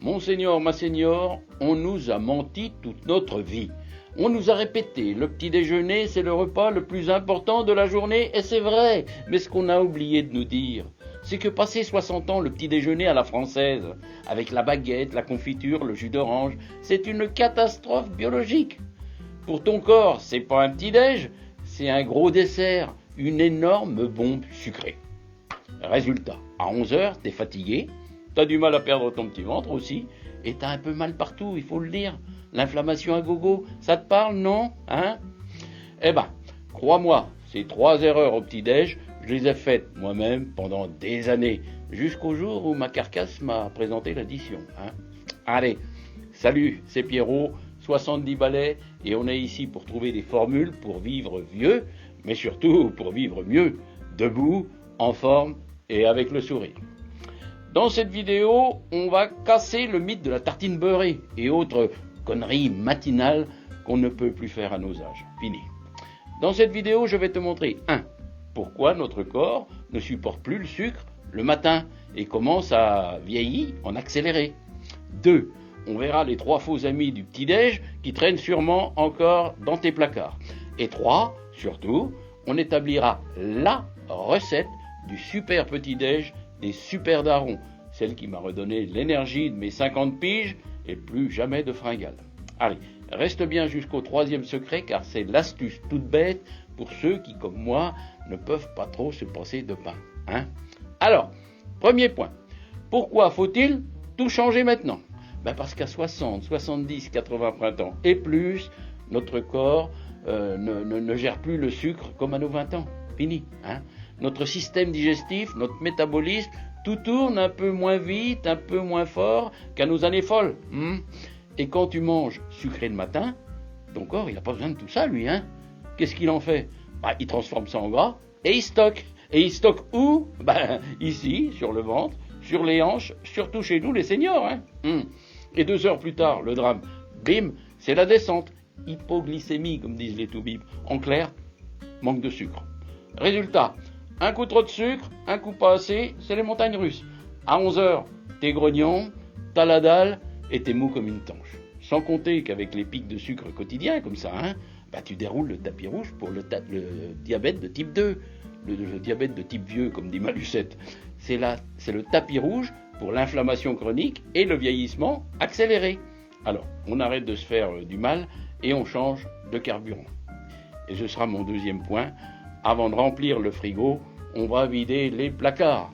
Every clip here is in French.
Monseigneur, ma seigneur, on nous a menti toute notre vie. On nous a répété, le petit déjeuner, c'est le repas le plus important de la journée, et c'est vrai. Mais ce qu'on a oublié de nous dire, c'est que passé 60 ans, le petit déjeuner à la française, avec la baguette, la confiture, le jus d'orange, c'est une catastrophe biologique. Pour ton corps, c'est pas un petit déj, c'est un gros dessert, une énorme bombe sucrée. Résultat, à 11h, t'es fatigué, t'as du mal à perdre ton petit ventre aussi, et t'as un peu mal partout, il faut le dire. L'inflammation à gogo, ça te parle, non? Hein? Eh ben, crois-moi, ces 3 erreurs au petit-déj, je les ai faites moi-même pendant des années, jusqu'au jour où ma carcasse m'a présenté l'addition. Hein? Allez, salut, c'est Pierrot, 70 balais, et on est ici pour trouver des formules pour vivre vieux, mais surtout pour vivre mieux, debout, en forme et avec le sourire. Dans cette vidéo, on va casser le mythe de la tartine beurrée et autres conneries matinales qu'on ne peut plus faire à nos âges. Fini. Dans cette vidéo, je vais te montrer 1. Pourquoi notre corps ne supporte plus le sucre le matin et commence à vieillir en accéléré. 2. On verra les 3 faux amis du petit-déj qui traînent sûrement encore dans tes placards. Et 3, surtout, on établira la recette du super petit-déj des super darons, celle qui m'a redonné l'énergie de mes 50 piges et plus jamais de fringales. Allez, reste bien jusqu'au 3e secret car c'est l'astuce toute bête pour ceux qui, comme moi, ne peuvent pas trop se passer de pain. Hein? Alors, premier point, pourquoi faut-il tout changer maintenant? Parce qu'à 60, 70, 80 printemps et plus, notre corps ne gère plus le sucre comme à nos 20 ans. Fini. Hein? Notre système digestif, notre métabolisme, tout tourne un peu moins vite, un peu moins fort qu'à nos années folles. Et quand tu manges sucré le matin, ton corps, il n'a pas besoin de tout ça, lui. Hein? Qu'est-ce qu'il en fait? Il transforme ça en gras et il stocke. Et il stocke où? Ici, sur le ventre, sur les hanches, surtout chez nous, les seniors. Hein? Et 2 heures plus tard, le drame, bim, c'est la descente. Hypoglycémie, comme disent les toubibs. En clair, manque de sucre. Résultat, un coup trop de sucre, un coup pas assez, c'est les montagnes russes. À 11h, t'es grognon, t'as la dalle et t'es mou comme une tanche. Sans compter qu'avec les pics de sucre quotidiens comme ça, tu déroules le tapis rouge pour le diabète de type 2. Le diabète de type vieux, comme dit ma Lucette. C'est le tapis rouge pour l'inflammation chronique et le vieillissement accéléré. Alors, on arrête de se faire du mal et on change de carburant. Et ce sera mon 2e point. Avant de remplir le frigo, on va vider les placards.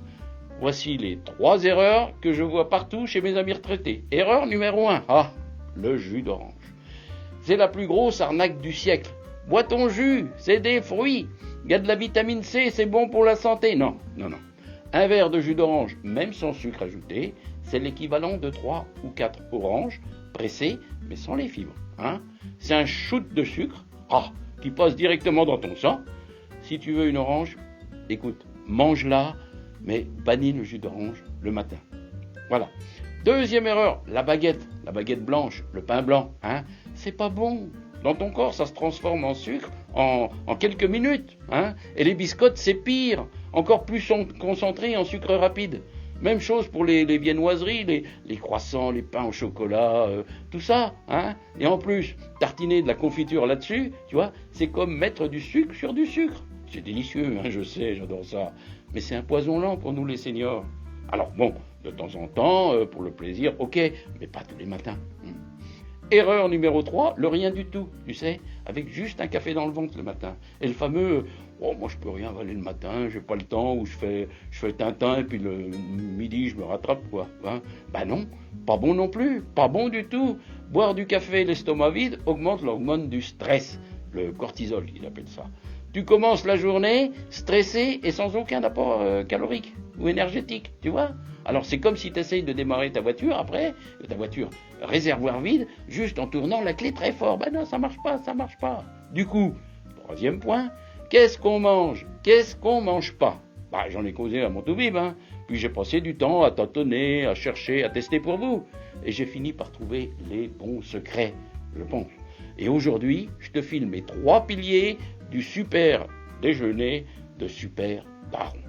Voici les 3 erreurs que je vois partout chez mes amis retraités. Erreur numéro 1, le jus d'orange. C'est la plus grosse arnaque du siècle. Bois ton jus, c'est des fruits. Il y a de la vitamine C, c'est bon pour la santé. Non. Un verre de jus d'orange, même sans sucre ajouté, c'est l'équivalent de 3 ou 4 oranges pressées, mais sans les fibres. C'est un shoot de sucre qui passe directement dans ton sang. Si tu veux une orange, écoute, mange-la, mais bannis le jus d'orange le matin. Voilà. 2e erreur, la baguette blanche, le pain blanc. C'est pas bon. Dans ton corps, ça se transforme en sucre en quelques minutes. Et les biscottes, c'est pire. Encore plus concentré en sucre rapide. Même chose pour les viennoiseries, les croissants, les pains au chocolat, tout ça. Et en plus, tartiner de la confiture là-dessus, tu vois, c'est comme mettre du sucre sur du sucre. C'est délicieux, je sais, j'adore ça. Mais c'est un poison lent pour nous les seniors. Alors bon, de temps en temps, pour le plaisir, ok, mais pas tous les matins. Erreur numéro 3, le rien du tout, tu sais, avec juste un café dans le ventre le matin. Et le fameux, moi je peux rien avaler le matin, j'ai pas le temps, ou je fais Tintin, et puis le midi je me rattrape, quoi. Non, pas bon non plus, pas bon du tout. Boire du café l'estomac vide augmente l'hormone du stress, le cortisol, il appelle ça. Tu commences la journée stressé et sans aucun apport calorique ou énergétique, tu vois. Alors c'est comme si tu essayes de démarrer ta voiture réservoir vide, juste en tournant la clé très fort. Non, ça marche pas. Du coup, 3e point, qu'est-ce qu'on mange? Qu'est-ce qu'on mange pas? J'en ai causé à mon toubib, Puis j'ai passé du temps à tâtonner, à chercher, à tester pour vous. Et j'ai fini par trouver les bons secrets, je pense. Et aujourd'hui, je te file mes 3 piliers du super déjeuner de super daron.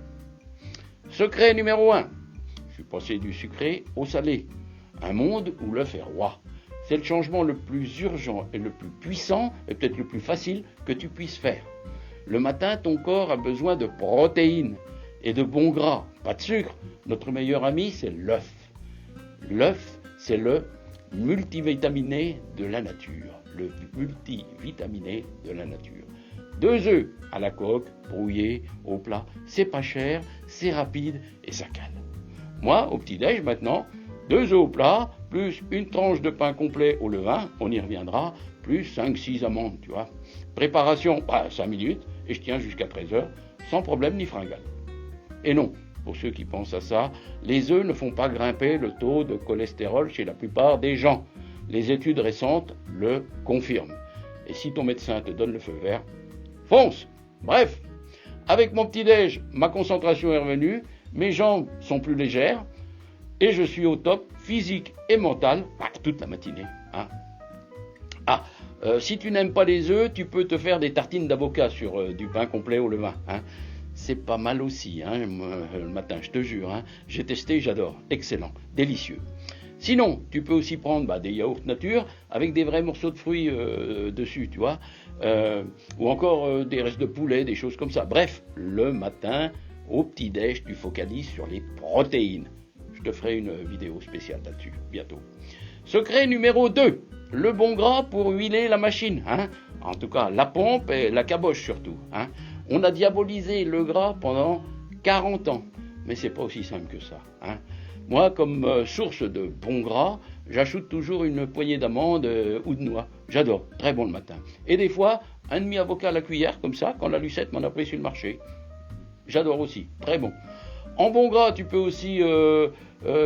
Secret numéro 1. Je suis passé du sucré au salé. un monde où l'œuf est roi. C'est le changement le plus urgent et le plus puissant, et peut-être le plus facile que tu puisses faire. Le matin, ton corps a besoin de protéines et de bons gras, pas de sucre. Notre meilleur ami, c'est l'œuf. L'œuf, c'est le multivitaminé de la nature. Le multivitaminé de la nature. 2 œufs à la coque, brouillés, au plat, c'est pas cher, c'est rapide et ça cale. Moi, au petit-déj maintenant, 2 œufs au plat, plus une tranche de pain complet au levain, on y reviendra, plus 5-6 amandes, tu vois. Préparation, 5 minutes, et je tiens jusqu'à 13h, sans problème ni fringale. Et non, pour ceux qui pensent à ça, les œufs ne font pas grimper le taux de cholestérol chez la plupart des gens. Les études récentes le confirment. Et si ton médecin te donne le feu vert, fonce. Bref, avec mon petit-déj, ma concentration est revenue, mes jambes sont plus légères, et je suis au top, physique et mental, toute la matinée. Si tu n'aimes pas les œufs, tu peux te faire des tartines d'avocat sur du pain complet au levain. C'est pas mal aussi, le matin, je te jure. J'ai testé, j'adore. Excellent, délicieux. Sinon, tu peux aussi prendre des yaourts nature avec des vrais morceaux de fruits dessus, tu vois. Ou encore des restes de poulet, des choses comme ça. Bref, le matin, au petit-déj, tu focalises sur les protéines. Je te ferai une vidéo spéciale là-dessus, bientôt. Secret numéro 2, le bon gras pour huiler la machine. En tout cas, la pompe et la caboche surtout. On a diabolisé le gras pendant 40 ans, mais c'est pas aussi simple que ça. Moi, comme source de bon gras, j'ajoute toujours une poignée d'amandes ou de noix. J'adore, très bon le matin. Et des fois, un demi-avocat à la cuillère, comme ça, quand la Lucette m'en a pris sur le marché. J'adore aussi, très bon. En bon gras, tu peux aussi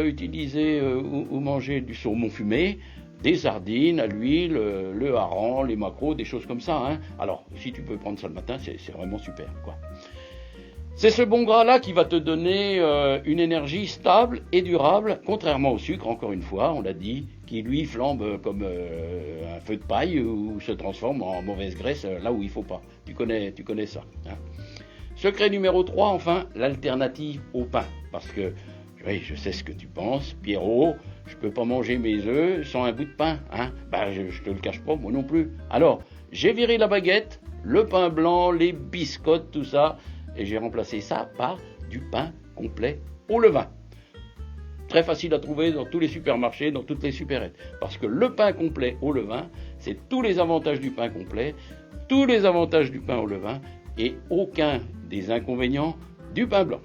utiliser ou manger du saumon fumé, des sardines à l'huile, le hareng, les maquereaux, des choses comme ça. Alors, si tu peux prendre ça le matin, c'est vraiment super, quoi. C'est ce bon gras-là qui va te donner une énergie stable et durable, contrairement au sucre, encore une fois, on l'a dit, qui lui flambe comme un feu de paille ou se transforme en mauvaise graisse là où il ne faut pas. Tu connais ça. Secret numéro 3, enfin, l'alternative au pain. Parce que, oui, je sais ce que tu penses, Pierrot, je ne peux pas manger mes œufs sans un bout de pain. Je te le cache pas, moi non plus. Alors, j'ai viré la baguette, le pain blanc, les biscottes, tout ça, et j'ai remplacé ça par du pain complet au levain. Très facile à trouver dans tous les supermarchés, dans toutes les supérettes. Parce que le pain complet au levain, c'est tous les avantages du pain complet, tous les avantages du pain au levain, et aucun des inconvénients du pain blanc.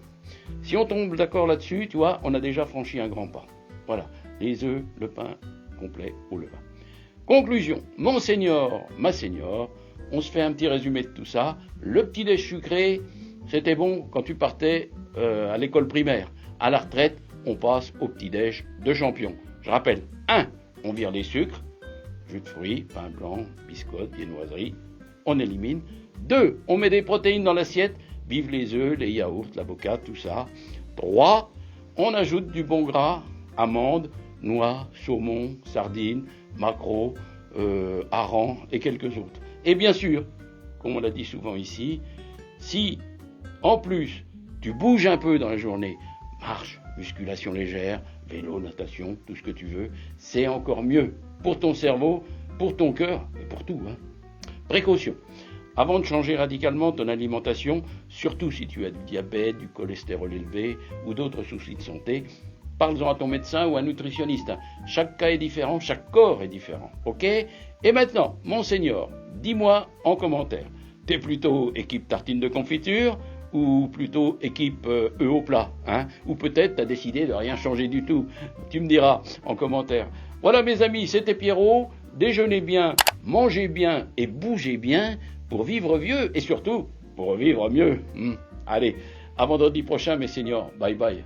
Si on tombe d'accord là-dessus, tu vois, on a déjà franchi un grand pas. Voilà, les œufs, le pain complet au levain. Conclusion, mon senior, ma senior, on se fait un petit résumé de tout ça. Le petit-déj sucré, c'était bon quand tu partais à l'école primaire. À la retraite, on passe au petit-déj de champion. Je rappelle, 1, on vire les sucres, jus de fruits, pain blanc, biscottes, viennoiseries, on élimine. 2, on met des protéines dans l'assiette, vive les œufs, les yaourts, l'avocat, tout ça. 3, on ajoute du bon gras, amandes, noix, saumon, sardines, maquereaux, hareng et quelques autres. Et bien sûr, comme on l'a dit souvent ici, si en plus tu bouges un peu dans la journée, marche, musculation légère, vélo, natation, tout ce que tu veux, c'est encore mieux pour ton cerveau, pour ton cœur et pour tout. Précaution. Avant de changer radicalement ton alimentation, surtout si tu as du diabète, du cholestérol élevé ou d'autres soucis de santé, parle-en à ton médecin ou à un nutritionniste. Chaque cas est différent, chaque corps est différent. Ok ? Et maintenant, mon senior, dis-moi en commentaire, t'es plutôt équipe tartine de confiture ou plutôt équipe œufs au plat, ou peut-être t'as décidé de rien changer du tout. Tu me diras en commentaire. Voilà mes amis, c'était Pierrot. Déjeunez bien, mangez bien et bougez bien pour vivre vieux et surtout pour vivre mieux. Allez, à vendredi prochain mes seniors. Bye bye.